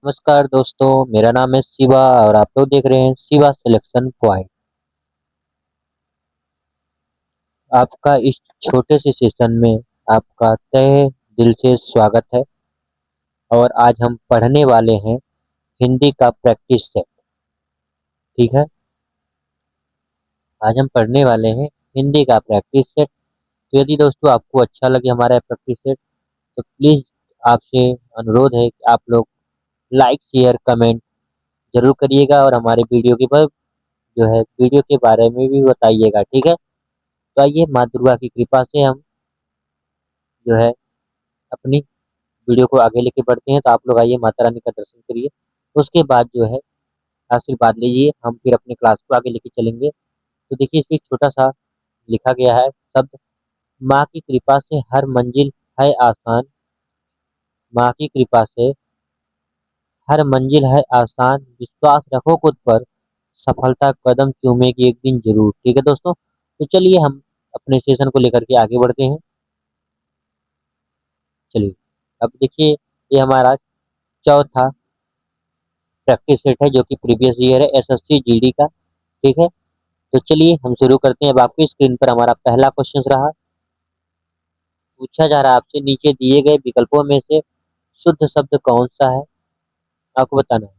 नमस्कार दोस्तों, मेरा नाम है शिवा और आप लोग देख रहे हैं शिवा सिलेक्शन पॉइंट। आपका इस छोटे से सेशन में आपका तहे दिल से स्वागत है। और आज हम पढ़ने वाले हैं हिंदी का प्रैक्टिस सेट। ठीक है, आज हम पढ़ने वाले हैं हिंदी का प्रैक्टिस सेट। तो यदि दोस्तों आपको अच्छा लगे हमारा प्रैक्टिस सेट तो प्लीज़ आपसे अनुरोध है कि आप लोग लाइक शेयर कमेंट जरूर करिएगा और हमारे वीडियो के पर जो है वीडियो के बारे में भी बताइएगा। ठीक है, तो आइए माँ दुर्गा की कृपा से हम जो है अपनी वीडियो को आगे लेके बढ़ते हैं। तो आप लोग आइए माता रानी का दर्शन करिए, उसके बाद जो है आशीर्वाद लीजिए। हम फिर अपने क्लास को आगे लेके चलेंगे। तो देखिए इसमें एक छोटा सा लिखा गया है शब्द, माँ की कृपा से हर मंजिल है आसान। माँ की कृपा से हर मंजिल है आसान, विश्वास रखो खुद पर, सफलता कदम चूमेगी एक दिन जरूर। ठीक है दोस्तों, तो चलिए हम अपने सेशन को लेकर के आगे बढ़ते हैं। चलिए, अब देखिए ये हमारा चौथा प्रैक्टिस सेट है जो कि प्रीवियस ईयर है एसएससी जीडी का। ठीक है, तो चलिए हम शुरू करते हैं। अब आपकी स्क्रीन पर हमारा पहला क्वेश्चन रहा। पूछा जा रहा है आपसे, नीचे दिए गए विकल्पों में से शुद्ध शब्द कौन सा है, आपको बताना है।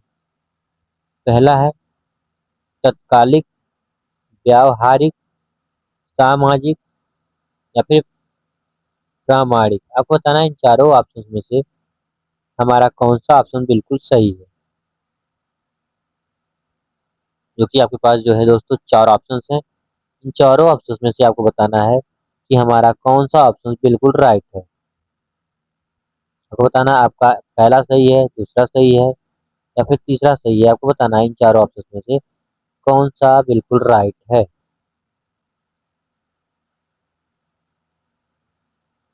पहला है तत्कालिक, व्यावहारिक, सामाजिक या फिर प्रामाणिक। आपको बताना है इन चारों ऑप्शन में से हमारा कौन सा ऑप्शन बिल्कुल सही है। जो कि आपके पास जो है दोस्तों चार ऑप्शन हैं। इन चारों ऑप्शन में से आपको बताना है कि हमारा कौन सा ऑप्शन बिल्कुल राइट है। आपको बताना है आपका पहला सही है, दूसरा सही है या फिर तीसरा सही है। आपको बताना है इन चारों ऑप्शन में से कौन सा बिल्कुल राइट है।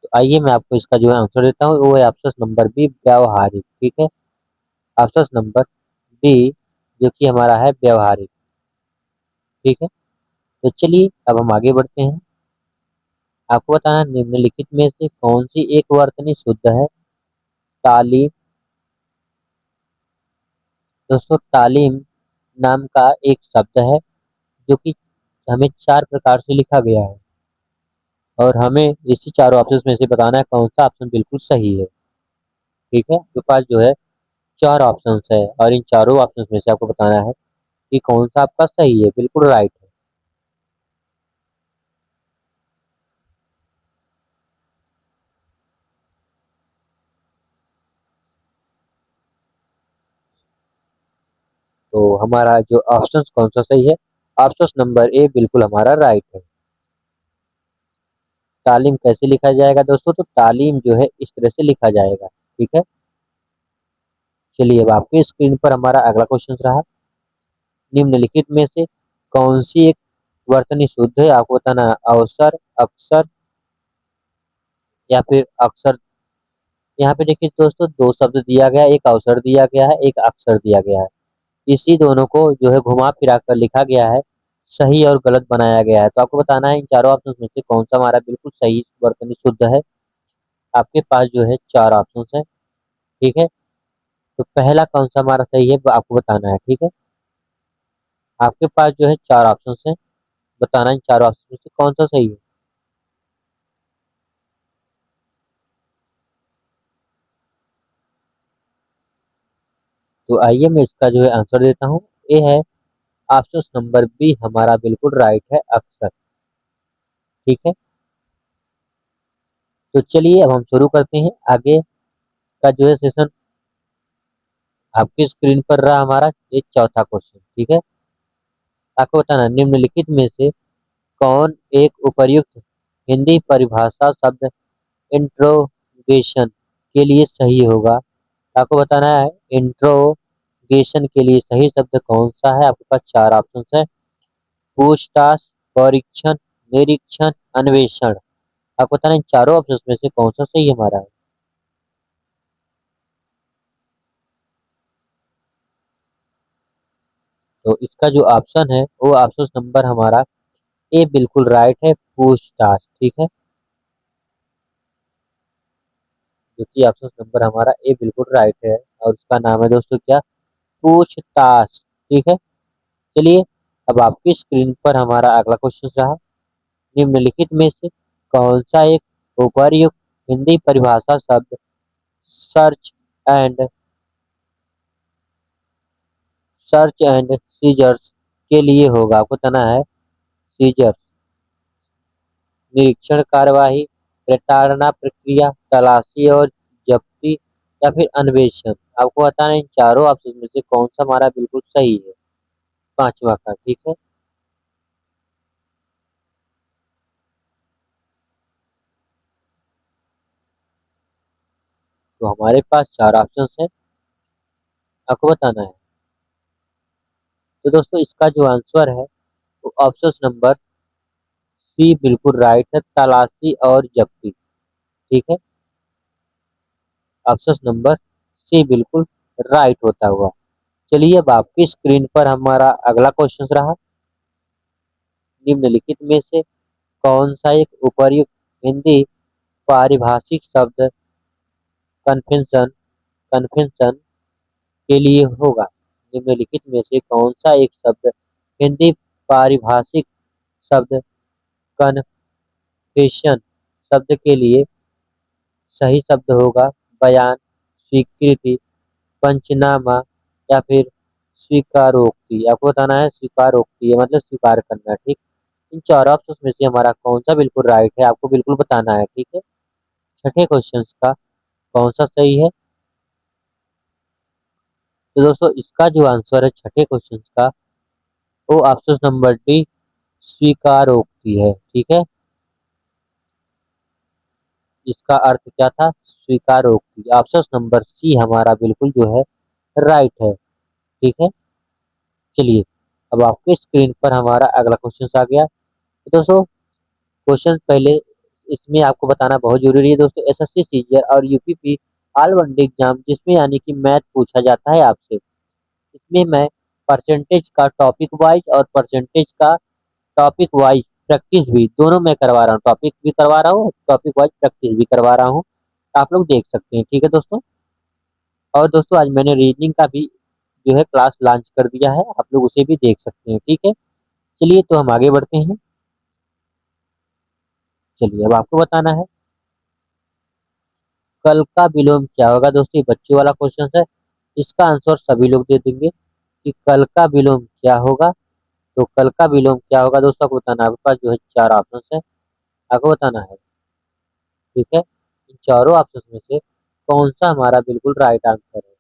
तो आइए मैं आपको इसका जो है आंसर देता हूँ, वो है ऑप्शन नंबर बी, व्यावहारिक। ठीक है, ऑप्शन नंबर बी जो कि हमारा है व्यावहारिक। ठीक है, तो चलिए अब हम आगे बढ़ते हैं। आपको बताना है निम्नलिखित में से कौन सी एक वर्तनी शुद्ध है। तालीम। दोस्तों तालीम नाम का एक शब्द है जो कि हमें चार प्रकार से लिखा गया है और हमें इसी चारों ऑप्शन में से बताना है कौन सा ऑप्शन बिल्कुल सही है। ठीक है, आपके पास जो है चार ऑप्शन है और इन चारों ऑप्शन में से आपको बताना है कि कौन सा आपका सही है, बिल्कुल राइट है। तो हमारा जो ऑप्शन कौन सा सही है, ऑप्शन नंबर ए बिल्कुल हमारा राइट है। तालीम कैसे लिखा जाएगा दोस्तों, तो तालीम जो है इस तरह से लिखा जाएगा। ठीक है, चलिए अब आपके स्क्रीन पर हमारा अगला क्वेश्चन रहा, निम्नलिखित में से कौन सी एक वर्तनी शुद्ध है। आपको बताना है अवसर, अक्सर या फिर अक्सर। यहाँ पे देखिए दोस्तों दो शब्द दिया गया है, एक अवसर दिया गया है, एक अक्सर दिया गया है। इसी दोनों को जो है घुमा फिरा कर लिखा गया है, सही और गलत बनाया गया है। तो आपको बताना है इन चारों ऑप्शन में से कौन सा हमारा बिल्कुल सही वर्तनी शुद्ध है। आपके पास जो है चार ऑप्शन है। ठीक है, तो पहला कौन सा हमारा सही है वो आपको बताना है। ठीक है, आपके पास जो है चार ऑप्शन है, बताना इन चार ऑप्शन में से कौन सा सही है। तो आइए मैं इसका जो है आंसर देता हूँ। ये है ऑप्शन नंबर बी हमारा बिल्कुल राइट है, अक्सर। ठीक है, तो चलिए अब हम शुरू करते हैं आगे का जो है सेशन। आपकी स्क्रीन पर रहा हमारा ये चौथा क्वेश्चन। ठीक है, आपको बताना निम्नलिखित में से कौन एक उपर्युक्त हिंदी परिभाषा शब्द इंट्रोगेशन के लिए सही होगा। आपको बताना है इंट्रोगेशन के लिए सही शब्द कौन सा है। आपके पास चार ऑप्शन है, पूछताछ, परीक्षण, निरीक्षण, अन्वेषण। आपको बताना है इन चारों ऑप्शन में से कौन सा सही हमारा है। तो इसका जो ऑप्शन है वो ऑप्शन नंबर हमारा ए बिल्कुल राइट है, पूछताछ। ठीक है, जो कि ऑप्शन नंबर हमारा ए बिल्कुल राइट है और उसका नाम है दोस्तों क्या, पूछताछ। ठीक है, चलिए अब आपकी स्क्रीन पर हमारा अगला क्वेश्चन रहा, निम्नलिखित में से कौन सा एक उपर्युक्त हिंदी परिभाषा शब्द सर्च एंड सीजर्स के लिए होगा? आपको बताना है सीजर, निरीक्षण कार्यवाही, प्रताड़ना प्रक्रिया, तलाशी और जब्ती या फिर अन्वेषण। आपको बताना है इन चारों ऑप्शन में से कौन सा हमारा बिल्कुल सही है, पांचवा का। ठीक है, तो हमारे पास चार ऑप्शन है, आपको बताना है। तो दोस्तों इसका जो आंसर है वो ऑप्शन नंबर सी बिल्कुल राइट है, तलाशी और जब्ती। ठीक है, ऑप्शन नंबर सी बिल्कुल राइट होता हुआ। चलिए अब आपकी स्क्रीन पर हमारा अगला क्वेश्चन रहा, निम्नलिखित में से कौन सा एक उपर्युक्त हिंदी पारिभाषिक शब्द कन्वेंशन कन्वेंशन के लिए होगा? निम्नलिखित में से कौन सा एक शब्द हिंदी पारिभाषिक शब्द कन्फेशन शब्द के लिए सही शब्द होगा? बयान, स्वीकृति, पंचनामा या फिर स्वीकारोक्ति। आपको बताना है स्वीकारोक्ति, ये मतलब स्वीकार करना। ठीक, इन चार ऑप्शन में से हमारा कौन सा बिल्कुल राइट है, आपको बिल्कुल बताना है। ठीक है, छठे क्वेश्चन का कौन सा सही है? तो दोस्तों इसका जो आंसर है छठे क्वेश्चन का वो ऑप्शन नंबर डी स्वीकारोक्ति है। ठीक है, इसका अर्थ क्या था, स्वीकारोक्ति। ऑप्शन नंबर सी हमारा बिल्कुल जो है राइट है। ठीक है, चलिए अब आपके स्क्रीन पर हमारा अगला क्वेश्चन आ गया। तो दोस्तों क्वेश्चन पहले इसमें आपको बताना बहुत जरूरी है दोस्तों, एसएससी सीजीएल और यूपीपी ऑल वनडे एग्जाम जिसमें यानी कि मैथ पूछा जाता है आपसे, इसमें मैं परसेंटेज का टॉपिक वाइज और परसेंटेज का टॉपिक वाइज प्रैक्टिस भी दोनों मैं करवा रहा हूँ, टॉपिक भी करवा रहा हूँ, टॉपिक वाइज प्रैक्टिस भी करवा रहा हूँ, आप लोग देख सकते हैं। ठीक है दोस्तों, और दोस्तों आज मैंने रीजनिंग का भी जो है क्लास लॉन्च कर दिया है, आप लोग उसे भी देख सकते हैं। ठीक है, चलिए तो हम आगे बढ़ते हैं। चलिए अब आपको बताना है कल का विलोम क्या होगा। दोस्तों ये बच्चों वाला क्वेश्चन है, इसका आंसर सभी लोग दे देंगे कि कल का विलोम क्या होगा। तो कल का विलोम क्या होगा दोस्तों, आपको बताना है। आपके पास जो है चार ऑप्शन है, आपको बताना है। ठीक है, इन चारों ऑप्शन में से कौन सा हमारा बिल्कुल राइट आंसर है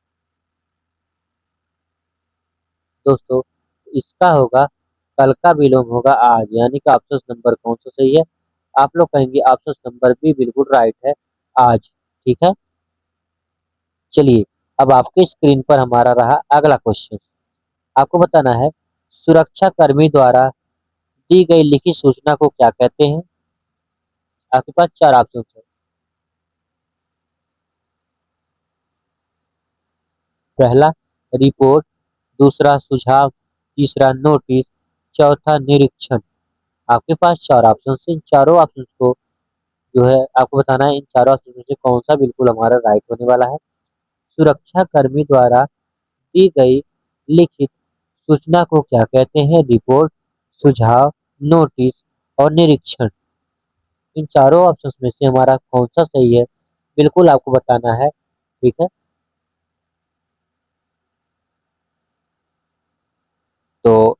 दोस्तों? इसका होगा कल का विलोम होगा आज, यानी कि ऑप्शन नंबर कौन सा सही है? आप लोग कहेंगे ऑप्शन नंबर बी बिल्कुल राइट है, आज। ठीक है, चलिए अब आपके स्क्रीन पर हमारा रहा अगला क्वेश्चन, आपको बताना है सुरक्षा कर्मी द्वारा दी गई लिखित सूचना को क्या कहते हैं? आपके पास चार ऑप्शन है, पहला रिपोर्ट, दूसरा सुझाव, तीसरा नोटिस, चौथा निरीक्षण। आपके पास चार ऑप्शन है, इन चारों ऑप्शन को जो है आपको बताना है इन चारों ऑप्शन में से कौन सा बिल्कुल हमारा राइट होने वाला है। सुरक्षा कर्मी द्वारा दी गई लिखित सूचना को क्या कहते हैं? रिपोर्ट, सुझाव, नोटिस और निरीक्षण। इन चारों ऑप्शन में से हमारा कौन सा सही है, बिल्कुल आपको बताना है। ठीक है, तो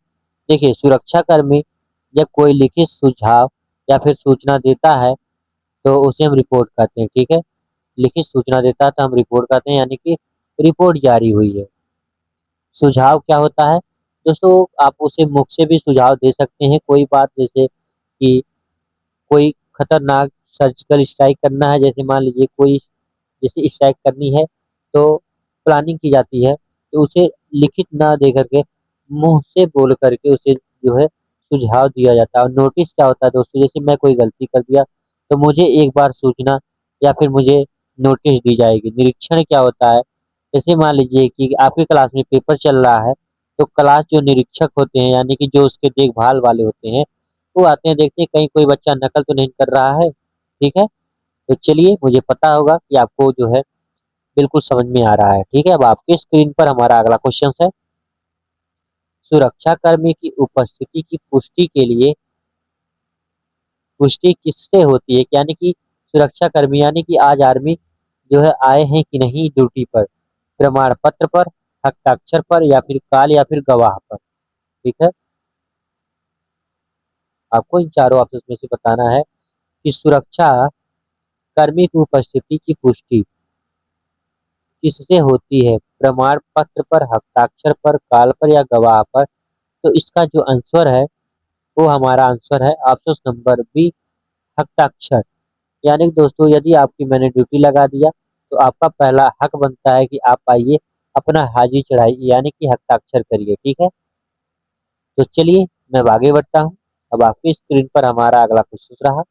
देखिए सुरक्षाकर्मी जब कोई लिखित सुझाव या फिर सूचना देता है तो उसे हम रिपोर्ट कहते हैं। ठीक है, लिखित सूचना देता है तो हम रिपोर्ट कहते हैं, यानी कि रिपोर्ट जारी हुई है। सुझाव क्या होता है दोस्तों, आप उसे मुख से भी सुझाव दे सकते हैं, कोई बात जैसे कि कोई खतरनाक सर्जिकल स्ट्राइक करना है, जैसे मान लीजिए कोई जैसे स्ट्राइक करनी है तो प्लानिंग की जाती है, तो उसे लिखित ना दे करके मुंह से बोल करके उसे जो है सुझाव दिया जाता है। और नोटिस क्या होता है दोस्तों, जैसे मैं कोई गलती कर दिया तो मुझे एक बार सूचना या फिर मुझे नोटिस दी जाएगी। निरीक्षण क्या होता है, जैसे मान लीजिए कि आपकी क्लास में पेपर चल रहा है तो क्लास जो निरीक्षक होते हैं यानी कि जो उसके देखभाल वाले होते हैं वो आते हैं, देखते हैं कहीं कोई बच्चा नकल तो नहीं कर रहा है। ठीक है, तो चलिए, मुझे पता होगा कि आपको जो है बिल्कुल समझ में आ रहा है। ठीक है, अब आपकी स्क्रीन पर हमारा अगला क्वेश्चन है, सुरक्षाकर्मी की उपस्थिति की पुष्टि किससे होती है? यानी कि सुरक्षाकर्मी यानी कि आज आर्मी जो है आए हैं कि नहीं ड्यूटी पर, प्रमाण पत्र पर, हस्ताक्षर पर, या फिर काल या फिर गवाह पर। ठीक है, आपको इन चारों ऑप्शन में से बताना है कि सुरक्षा कर्मी की उपस्थिति की पुष्टि किससे होती है, प्रमाण पत्र पर, हस्ताक्षर पर, काल पर, या गवाह पर। तो इसका जो आंसर है वो हमारा आंसर है ऑप्शन नंबर बी, हस्ताक्षर। यानी कि दोस्तों, यदि आपकी मैंने ड्यूटी लगा दिया तो आपका पहला हक बनता है कि आप आइए, अपना हाजिरी चढ़ाइए, यानी कि हस्ताक्षर करिए। ठीक है, तो चलिए मैं अब आगे बढ़ता हूँ। अब आपकी स्क्रीन पर हमारा अगला क्वेश्चन रहा,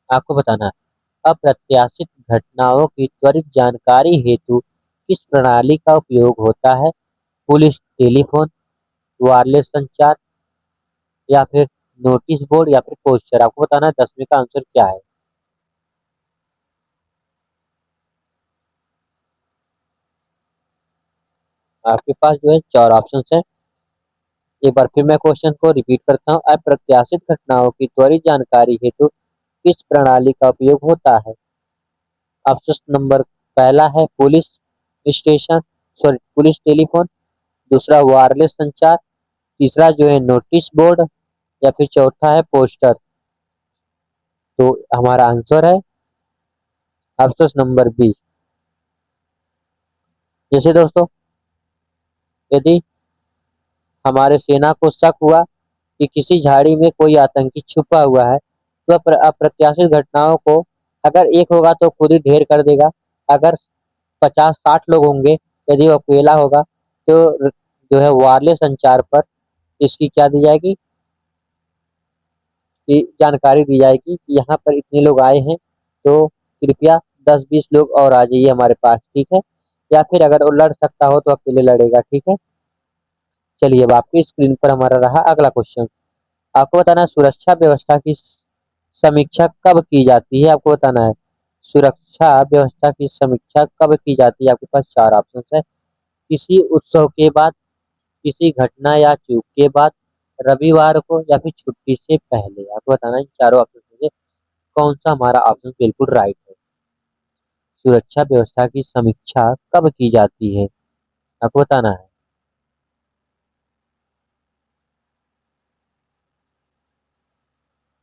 आपको बताना है, अप्रत्याशित घटनाओं की त्वरित जानकारी हेतु किस प्रणाली का उपयोग होता है? पुलिस टेलीफोन, वायरलेस संचार, या फिर नोटिस बोर्ड, या फिर पोस्टर। आपको बताना है 10वीं का आंसर क्या है। आपके पास जो है चार ऑप्शन है। एक बार फिर मैं क्वेश्चन को रिपीट करता हूँ, अप्रत्याशित घटनाओं की त्वरित जानकारी हेतु किस प्रणाली का उपयोग होता है? ऑप्शन नंबर पहला है police station, sorry police telephone, दूसरा वायरलेस संचार, तीसरा जो है नोटिस बोर्ड, या फिर चौथा है पोस्टर। तो हमारा आंसर है ऑप्शन नंबर बी। जैसे दोस्तों, यदि हमारे सेना को शक हुआ कि किसी झाड़ी में कोई आतंकी छुपा हुआ है, तो अप्रत्याशित घटनाओं को अगर एक होगा तो खुद ही ढेर कर देगा। अगर 50-60 लोग होंगे, यदि वो अकेला होगा, तो जो है वायरलेस संचार पर इसकी क्या दी जाएगी, कि जानकारी दी जाएगी कि यहाँ पर इतने लोग आए हैं, तो कृपया 10-20 लोग और आ जाइए हमारे पास। ठीक है, या फिर अगर वो लड़ सकता हो तो अकेले लड़ेगा। ठीक है, चलिए अब आपकी स्क्रीन पर हमारा रहा अगला क्वेश्चन, आपको बताना है, सुरक्षा व्यवस्था की समीक्षा कब की जाती है? आपको बताना है, सुरक्षा व्यवस्था की समीक्षा कब की जाती है? आपके पास चार ऑप्शन है, किसी उत्सव के बाद, किसी घटना या चूक के बाद, रविवार को, या फिर छुट्टी से पहले। आपको बताना है इन चारों ऑप्शन में से कौन सा हमारा ऑप्शन बिल्कुल राइट है। सुरक्षा व्यवस्था की समीक्षा कब की जाती है? आपको बताना है।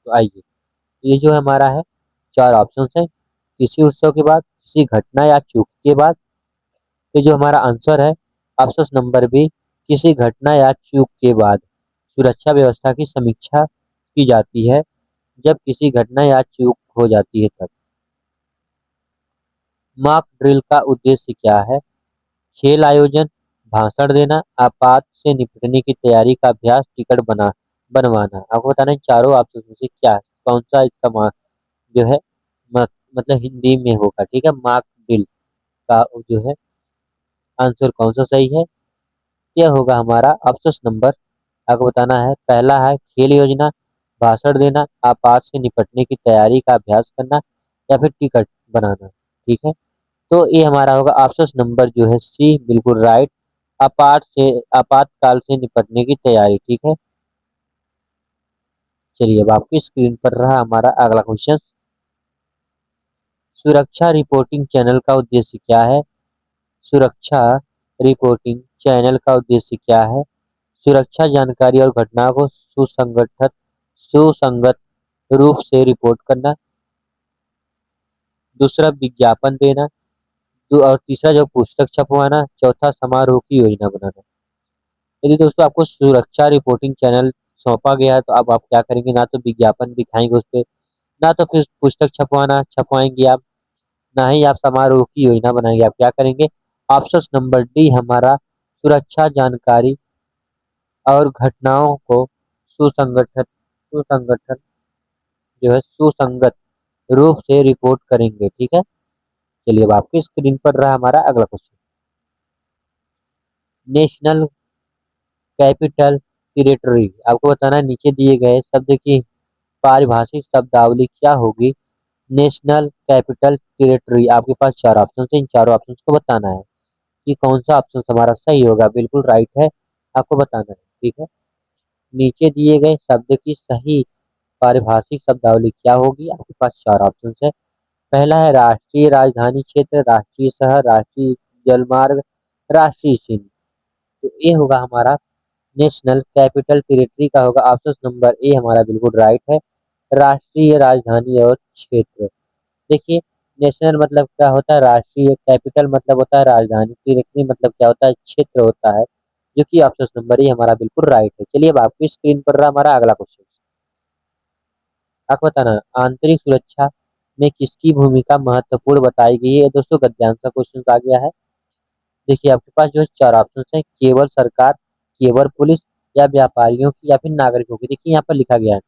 तो आइए, ये जो हमारा है चार ऑप्शन है, किसी उत्सव के बाद, किसी घटना या चूक के बाद। तो जो हमारा आंसर है ऑप्शन नंबर बी, किसी घटना या चूक के बाद सुरक्षा व्यवस्था की समीक्षा की जाती है, जब किसी घटना या चूक हो जाती है तब। मॉक ड्रिल का उद्देश्य क्या है? खेल आयोजन, भाषण देना, आपात से निपटने की तैयारी का अभ्यास, टिकट बनवाना। आपको बताना है चारों ऑप्शन में से क्या है, कौन सा इसका मार्क जो है म- मतलब हिंदी में होगा। ठीक है, मॉक ड्रिल का जो है आंसर कौन सा सही है? यह होगा हमारा ऑप्शन नंबर, आपको बताना है, पहला है खेल योजना, भाषण देना, आपात से निपटने की तैयारी का अभ्यास करना, या फिर टिकट बनाना। ठीक है, तो ये हमारा होगा ऑप्शन नंबर जो है सी, बिल्कुल राइट, आपातकाल से निपटने की तैयारी। ठीक है, चलिए अब आपकी स्क्रीन पर रहा हमारा अगला क्वेश्चन, सुरक्षा रिपोर्टिंग चैनल का उद्देश्य क्या है? सुरक्षा रिपोर्टिंग चैनल का उद्देश्य क्या है? सुरक्षा जानकारी और घटनाओं को सुसंगत रूप से रिपोर्ट करना, दूसरा विज्ञापन देना, और तीसरा जो पुस्तक छपवाना, चौथा समारोह की योजना बनाना। यदि दोस्तों आपको सुरक्षा रिपोर्टिंग चैनल सौंपा गया है, तो अब आप क्या करेंगे, ना तो विज्ञापन दिखाएंगे उस पे, ना तो फिर पुस्तक छपवाएंगे आप, ना ही आप समारोह की योजना बनाएंगे। आप क्या करेंगे, ऑप्शन नंबर डी हमारा, सुरक्षा जानकारी और घटनाओं को सुसंगठन जो है सुसंगत रूप से रिपोर्ट करेंगे। ठीक है, चलिए अब आपकी स्क्रीन पर रहा हमारा अगला क्वेश्चन, नेशनल कैपिटल टेरिटरी। आपको बताना है नीचे दिए गए शब्द की पारिभाषिक शब्दावली क्या होगी? National capital territory. आपके पास 4 ऑप्शन है, इन चारों ऑप्शन को बताना है कि कौन सा ऑप्शन हमारा सही होगा। बिल्कुल राइट है, आपको बताना है, ठीक है। नीचे दिए गए शब्द की सही पारिभाषिक शब्दावली क्या होगी? आपके पास 4 ऑप्शन है। पहला है राष्ट्रीय राजधानी क्षेत्र, राष्ट्रीय शहर, राष्ट्रीय जलमार्ग, राष्ट्रीय चिन्ह। तो ये होगा हमारा नेशनल कैपिटल टेरिटरी का होगा ऑप्शन नंबर ए हमारा बिल्कुल राइट है, राष्ट्रीय राजधानी और क्षेत्र। देखिए, नेशनल मतलब क्या होता है? राष्ट्रीय। कैपिटल मतलब होता है राजधानी। टेरिटरी मतलब क्या होता है? क्षेत्र होता है, जो कि ऑप्शन नंबर ए हमारा बिल्कुल राइट है। चलिए अब आपकी स्क्रीन पर रहा हमारा अगला क्वेश्चन। आपको बताना है, आंतरिक सुरक्षा में किसकी भूमिका महत्वपूर्ण बताई गई है? दोस्तों गद्यांश का क्वेश्चन आ गया है। देखिए आपके पास जो है 4 ऑप्शन है, केवल सरकार, केवल पुलिस, या व्यापारियों की, या फिर नागरिकों की। देखिए यहाँ पर लिखा गया है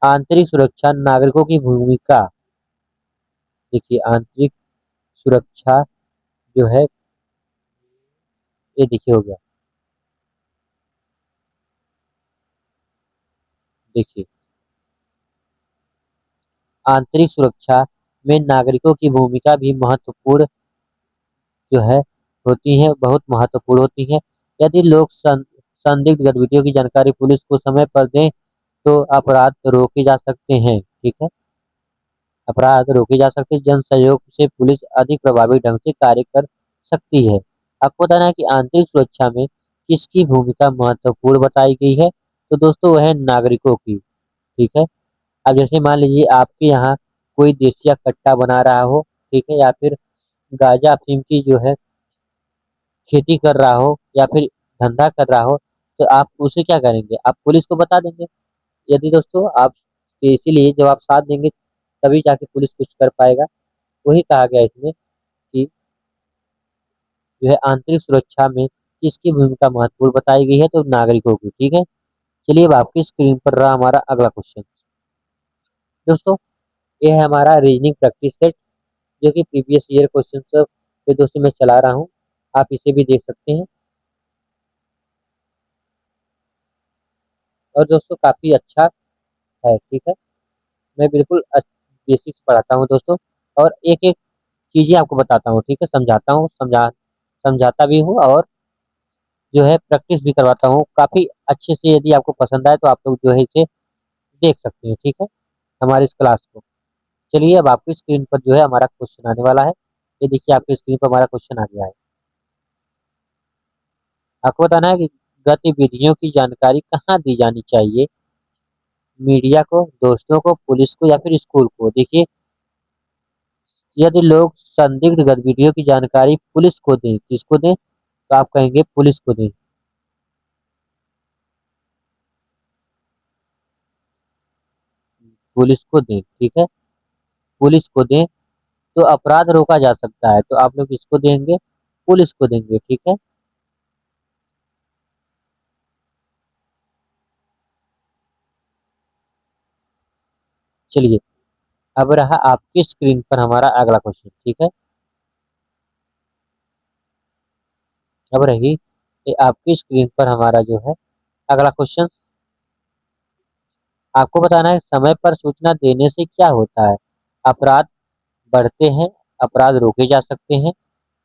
आंतरिक सुरक्षा नागरिकों की भूमिका। देखिए आंतरिक सुरक्षा जो है, ये देखिए हो गया। देखिए आंतरिक सुरक्षा में नागरिकों की भूमिका भी महत्वपूर्ण जो है होती है, बहुत महत्वपूर्ण होती है। यदि लोग संदिग्ध गतिविधियों की जानकारी पुलिस को समय पर दें तो अपराध रोके जा सकते हैं, ठीक है। अपराध रोके जा सकते हैं। जन सहयोग से पुलिस अधिक प्रभावी ढंग से कार्य कर सकती है। आपको बताना है कि आंतरिक सुरक्षा में किसकी भूमिका महत्वपूर्ण बताई गई है? तो दोस्तों वह है नागरिकों की, ठीक है। अब जैसे मान लीजिए आपके यहाँ कोई देसी या कट्टा बना रहा हो, ठीक है, या फिर गांजा अफीम की जो है खेती कर रहा हो, या फिर धंधा कर रहा हो, तो आप उसे क्या करेंगे? आप पुलिस को बता देंगे। यदि दोस्तों आप, तो इसीलिए जब आप साथ देंगे तभी जाके पुलिस कुछ कर पाएगा। वही कहा गया इसमें कि जो है आंतरिक सुरक्षा में किसकी भूमिका महत्वपूर्ण बताई गई है? तो नागरिकों की, ठीक है। चलिए अब आपकी स्क्रीन पर रहा हमारा अगला क्वेश्चन। दोस्तों ये है हमारा रीजनिंग प्रैक्टिस सेट, जो कि प्रीवियस ईयर क्वेश्चन पे दोस्तों मैं चला रहा हूँ। आप इसे भी देख सकते हैं। और दोस्तों काफी अच्छा है, ठीक है। मैं बिल्कुल बेसिक्स पढ़ाता हूँ दोस्तों, और एक एक चीजें आपको बताता हूँ, ठीक है। समझाता हूँ, समझाता भी हूँ, और जो है प्रैक्टिस भी करवाता हूँ काफी अच्छे से। यदि आपको पसंद आए तो आप लोग जो है इसे देख सकते हैं, ठीक है, हमारी इस क्लास को। चलिए अब आपकी स्क्रीन पर जो है हमारा क्वेश्चन आने वाला है। ये देखिए आपकी स्क्रीन पर हमारा क्वेश्चन आ गया है। आपको बताना है कि गतिविधियों की जानकारी कहाँ दी जानी चाहिए? मीडिया को, दोस्तों को, पुलिस को, या फिर स्कूल को। देखिए यदि लोग संदिग्ध गतिविधियों की जानकारी पुलिस को दें, किसको दें? तो आप कहेंगे पुलिस को दें। पुलिस को दें, ठीक है, पुलिस को दें तो अपराध रोका जा सकता है। तो आप लोग किसको देंगे? पुलिस को देंगे, ठीक है। चलिए अब रहा आपकी स्क्रीन पर हमारा अगला क्वेश्चन, ठीक है। अब रही ये आपकी स्क्रीन पर हमारा जो है अगला क्वेश्चन। आपको बताना है समय पर सूचना देने से क्या होता है? अपराध बढ़ते हैं, अपराध रोके जा सकते हैं,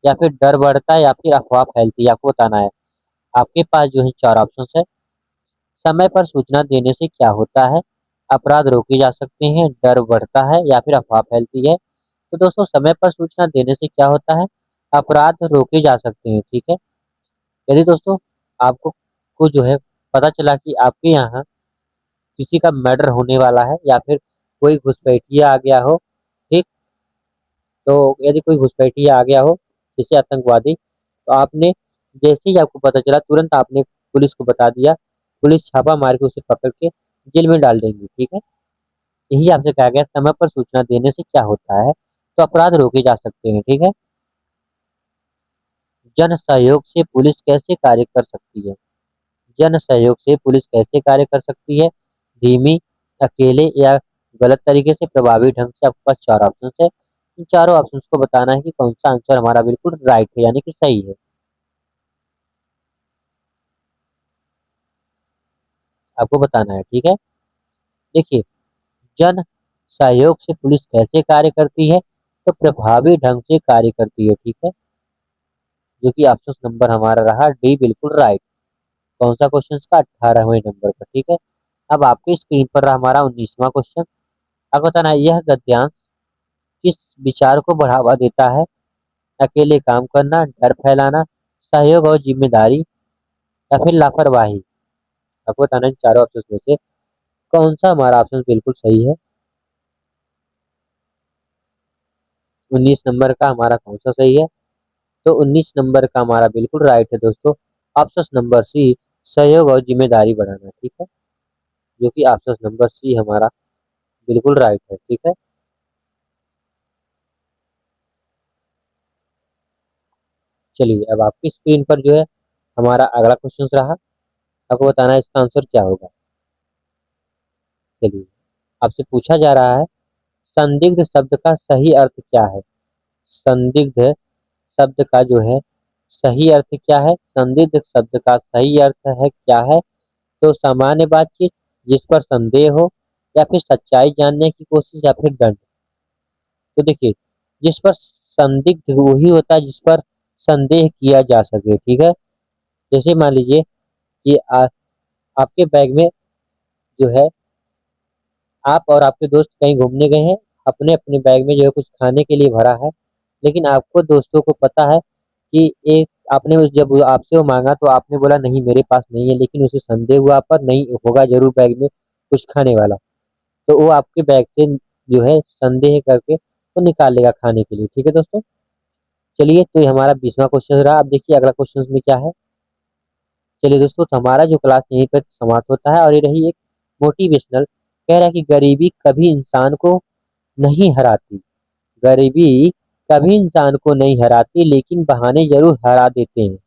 या फिर डर बढ़ता है, या फिर अफवाह फैलती है। आपको बताना है। आपके पास जो है 4 ऑप्शन है। समय पर सूचना देने से क्या होता है? अपराध रोके जा सकते हैं, डर बढ़ता है, या फिर अफवाह फैलती है। तो दोस्तों समय पर सूचना देने से क्या होता है? अपराध रोके जा सकते हैं, ठीक है। यदि दोस्तों आपको को जो है पता चला कि आपके यहाँ किसी का मर्डर होने वाला है, या फिर कोई घुसपैठिया आ गया हो, ठीक, तो यदि कोई घुसपैठिया आ गया हो, जैसे आतंकवादी, तो आपने जैसे ही आपको पता चला तुरंत आपने पुलिस को बता दिया। पुलिस छापा मार के उसे पकड़ के जेल में डाल देंगी, ठीक है। यही आपसे कहा गया समय पर सूचना देने से क्या होता है? तो अपराध रोके जा सकते हैं, ठीक है। जन सहयोग से पुलिस कैसे कार्य कर सकती है? जन सहयोग से पुलिस कैसे कार्य कर सकती है? धीमी, अकेले, या गलत तरीके से, प्रभावी ढंग से। आपके पास 4 ऑप्शन है। इन चारों ऑप्शन को बताना है कि कौन सा आंसर हमारा बिल्कुल राइट है, यानी कि सही है। आपको बताना है, ठीक है। देखिए जन सहयोग से पुलिस कैसे कार्य करती है? तो प्रभावी ढंग से कार्य करती है, ठीक है? जो कि ऑप्शन नंबर हमारा रहा डी बिल्कुल राइट। कौन सा क्वेश्चन का 18वें नंबर पर, ठीक है? अब आपकी स्क्रीन पर रहा हमारा 19वां क्वेश्चन। अब बताना है, यह गद्यांश किस विचार को बढ़ावा देता है? अकेले काम करना, डर फैलाना, सहयोग और जिम्मेदारी या फिर लापरवाही। आपको बताना है इन चारों ऑप्शन में से कौन सा हमारा ऑप्शन बिल्कुल सही है। 19 नंबर का हमारा कौन सा सही है? तो 19 नंबर का हमारा बिल्कुल राइट है दोस्तों, ऑप्शन नंबर सी, सहयोग और जिम्मेदारी बढ़ाना, ठीक है? जो कि ऑप्शन नंबर सी हमारा बिल्कुल राइट है, ठीक है? चलिए अब आपकी स्क्रीन पर जो है हमारा अगला क्वेश्चन रहा। आपको बताना है इसका आंसर क्या होगा। चलिए, आपसे पूछा जा रहा है, संदिग्ध शब्द का सही अर्थ क्या है? संदिग्ध शब्द का जो है सही अर्थ क्या है? संदिग्ध शब्द का सही अर्थ है क्या है? तो सामान्य बातचीत, जिस पर संदेह हो, या फिर सच्चाई जानने की कोशिश, या फिर दंड। तो देखिए, जिस पर संदिग्ध वही होता है जिस पर संदेह किया जा सके, ठीक है? जैसे मान लीजिए कि आपके बैग में जो है, आप और आपके दोस्त कहीं घूमने गए हैं, अपने अपने बैग में जो है कुछ खाने के लिए भरा है, लेकिन आपको दोस्तों को पता है कि एक आपने उस जब आपसे वो मांगा तो आपने बोला नहीं मेरे पास नहीं है, लेकिन उसे संदेह हुआ पर नहीं होगा जरूर बैग में कुछ खाने वाला, तो वो आपके बैग से जो है संदेह करके वो निकाल लेगा खाने के लिए, ठीक है दोस्तों? चलिए, तो ये हमारा 20वां क्वेश्चन रहा। अब देखिए अगला क्वेश्चन में क्या है। चलिए दोस्तों, तो हमारा जो क्लास यहीं पर समाप्त होता है, और ये रही एक मोटिवेशनल। कह रहा है कि गरीबी कभी इंसान को नहीं हराती, गरीबी कभी इंसान को नहीं हराती, लेकिन बहाने जरूर हरा देते हैं।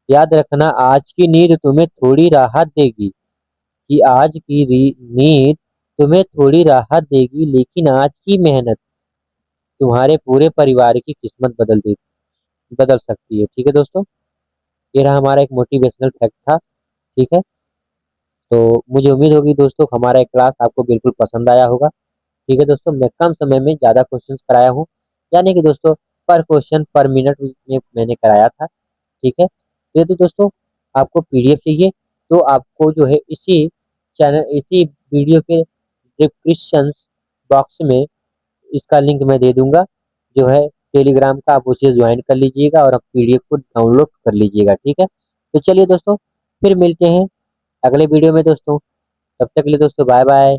याद रखना, आज की नींद तुम्हें थोड़ी राहत देगी, कि आज की नींद तुम्हें थोड़ी राहत देगी, लेकिन आज की मेहनत तुम्हारे पूरे परिवार की किस्मत बदल सकती है, ठीक है दोस्तों? ये रहा हमारा एक मोटिवेशनल फैक्ट था, ठीक है? तो मुझे उम्मीद होगी दोस्तों हमारा ये क्लास आपको बिल्कुल पसंद आया होगा, ठीक है दोस्तों? मैं कम समय में ज़्यादा क्वेश्चंस कराया हूँ, यानी कि दोस्तों पर क्वेश्चन पर मिनट में मैंने कराया था, ठीक है? तो यदि दोस्तों आपको पीडीएफ चाहिए, तो आपको जो है इसी वीडियो के डिस्क्रिप्शन बॉक्स में इसका लिंक मैं दे दूंगा, जो है टेलीग्राम का, आप उसे ज्वाइन कर लीजिएगा और आप पीडीएफ को डाउनलोड कर लीजिएगा, ठीक है? तो चलिए दोस्तों, फिर मिलते हैं अगले वीडियो में दोस्तों। तब तक के लिए दोस्तों बाय बाय।